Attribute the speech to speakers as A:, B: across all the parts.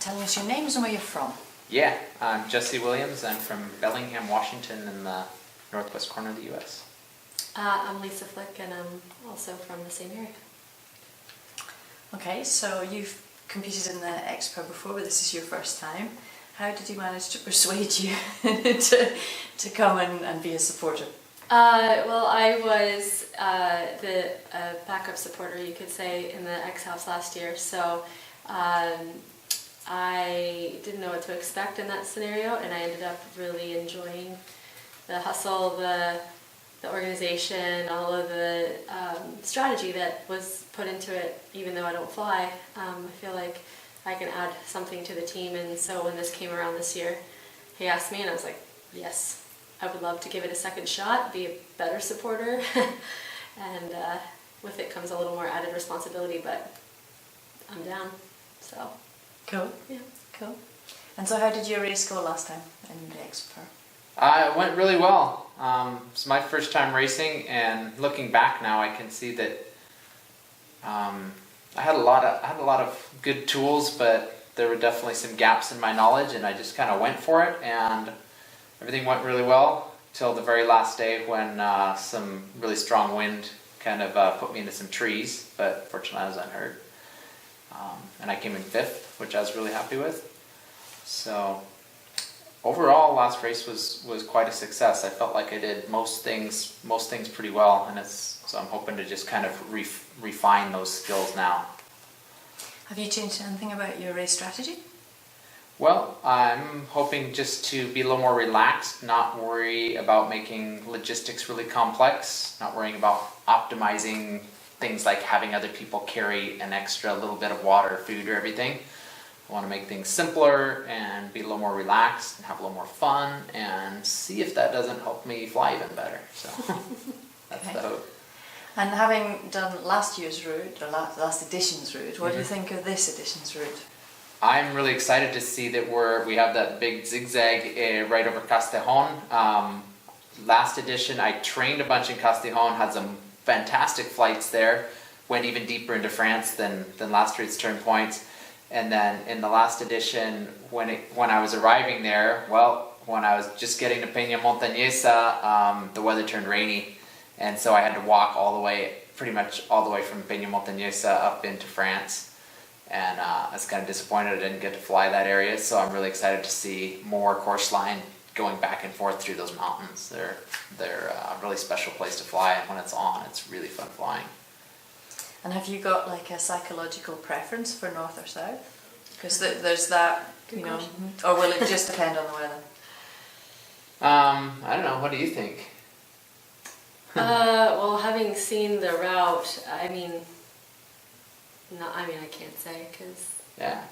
A: telling us your names and where you're from.
B: Yeah, I'm Jesse Williams. I'm from Bellingham, Washington in the northwest corner of the U.S.
C: I'm Lisa Flick, and I'm also from the same area.
A: Okay, so you've competed in the X-Pyr before, but this is your first time. How did you manage to persuade you to come and be a supporter?
C: Well, I was the backup supporter, you could say, in the X-House last year, so I didn't know what to expect in that scenario, and I ended up really enjoying the hustle, the organization, all of the strategy that was put into it. Even though I don't fly, I feel like I can add something to the team, and so when this came around this year, he asked me and I was like, yes, I would love to give it a second shot, be a better supporter, and with it comes a little more added responsibility, but I'm down, so.
A: Cool.
C: Yeah.
A: Cool. And so how did your race go last time in the X-Pyr?
B: It went really well. It's my first time racing, and looking back now, I can see that I had a lot of good tools, but there were definitely some gaps in my knowledge, and I just kind of went for it, and everything went really well till the very last day when some really strong wind kind of put me into some trees, but fortunately I was unhurt. And I came in 5th, which I was really happy with. So overall, last race was quite a success. I felt like I did most things pretty well, and so I'm hoping to just kind of refine those skills now.
A: Have you changed anything about your race strategy?
B: Well, I'm hoping just to be a little more relaxed, not worry about making logistics really complex, not worrying about optimizing things like having other people carry an extra little bit of water, food, or everything. I want to make things simpler and be a little more relaxed and have a little more fun and see if that doesn't help me fly even better. So that's the hope.
A: And having done last year's route, or last edition's route, what do you think of this edition's route?
B: I'm really excited to see that we have that big zigzag right over Castellón. Last edition, I trained a bunch in Castellón, had some fantastic flights there, went even deeper into France than last year's turn points. And then in the last edition, when I was arriving there, well, when I was just getting to Peña Montañesa, the weather turned rainy, and so I had to walk pretty much all the way from Peña Montañesa up into France. And I was kind of disappointed I didn't get to fly that area, so I'm really excited to see more course line going back and forth through those mountains. They're a really special place to fly, and when it's on, it's really fun flying.
A: And have you got like a psychological preference for north or south? Because there's that, you know, or will it just depend on the weather?
B: I don't know. What do you think?
C: Well, having seen the route, I mean, I can't say, because...
B: Yeah.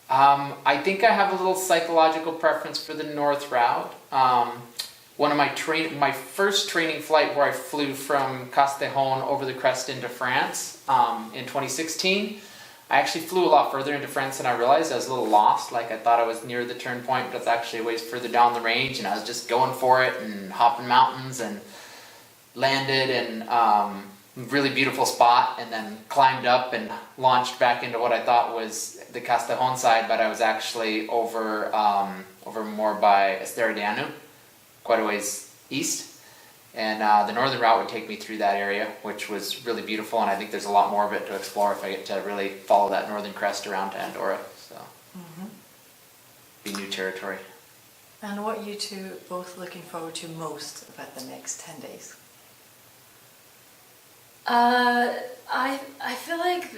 B: I think I have a little psychological preference for the north route. One of my first training flight where I flew from Castellón over the crest into France in 2016, I actually flew a lot further into France than I realized. I was a little lost, like I thought I was near the turn point, but it's actually a ways further down the range, and I was just going for it and hopping mountains and landed in really beautiful spot, and then climbed up and launched back into what I thought was the Castellón side, but I was actually over more by Estarredeanu, quite a ways east, and the northern route would take me through that area, which was really beautiful, and I think there's a lot more of it to explore if I get to really follow that northern crest around to Andorra, so be new territory.
A: And what are you two both looking forward to most about the next 10 days?
C: I feel like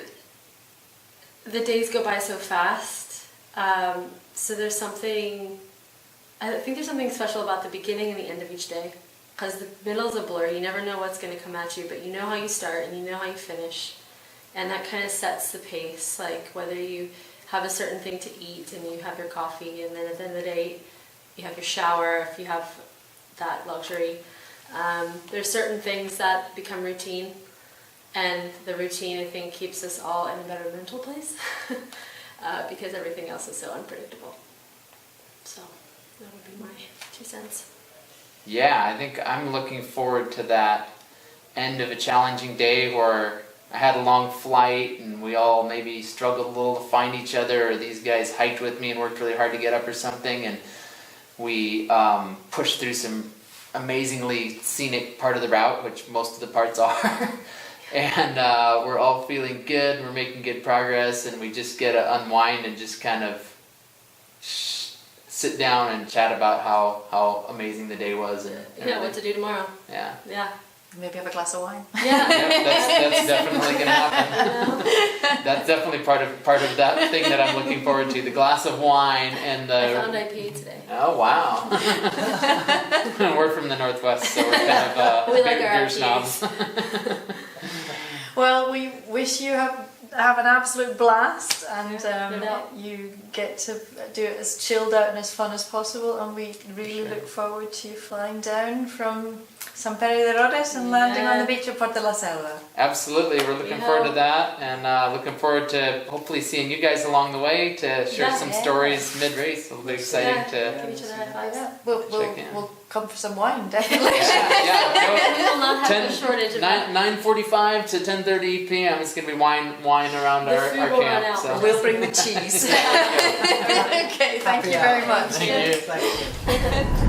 C: the days go by so fast, so I think there's something special about the beginning and the end of each day, because the middle's a blur. You never know what's going to come at you, but you know how you start and you know how you finish, and that kind of sets the pace, like whether you have a certain thing to eat and you have your coffee, and then at the end of the day you have your shower if you have that luxury. There's certain things that become routine, and the routine, I think, keeps us all in a better mental place because everything else is so unpredictable. So that would be my 2 cents.
B: Yeah, I think I'm looking forward to that end of a challenging day where I had a long flight and we all maybe struggled a little to find each other, or these guys hiked with me and worked really hard to get up or something, and we pushed through some amazingly scenic part of the route, which most of the parts are. And we're all feeling good, we're making good progress, and we just get to unwind and just kind of sit down and chat about how amazing the day was. And
C: Yeah, what to do tomorrow.
B: Yeah.
C: Yeah.
A: Maybe have a glass of wine.
C: Yeah.
B: Yep, that's definitely gonna happen. That's definitely part of that thing that I'm looking forward to. The glass of wine and
C: I found
B: the.
C: IPA today.
B: Oh wow! We're from the Northwest, so we're kind of
C: We like
B: beer
C: our
B: snobs.
A: Well, we wish you have an absolute blast, and
C: no doubt.
A: you get to do it as chilled out and as fun as possible, and we really look forward to you flying down from San Pedro de Rodes and landing on the beach of Puerto La Selva.
B: Absolutely, we're looking forward to that, and looking forward to hopefully seeing you guys along the way to share some stories mid-race. It'll be exciting to.
C: Give each other high fives.
A: Yeah,
B: Check in.
A: we'll come for some wine, definitely.
B: Yeah.
C: We will not have a shortage of that.
B: 9:45 to 10:30 p.m. It's gonna be wine around
C: The
B: our
C: food will run
B: camp.
C: out.
B: So.
A: We'll bring the cheese. Okay, thank you very much.
B: Thank you.
D: Thank you.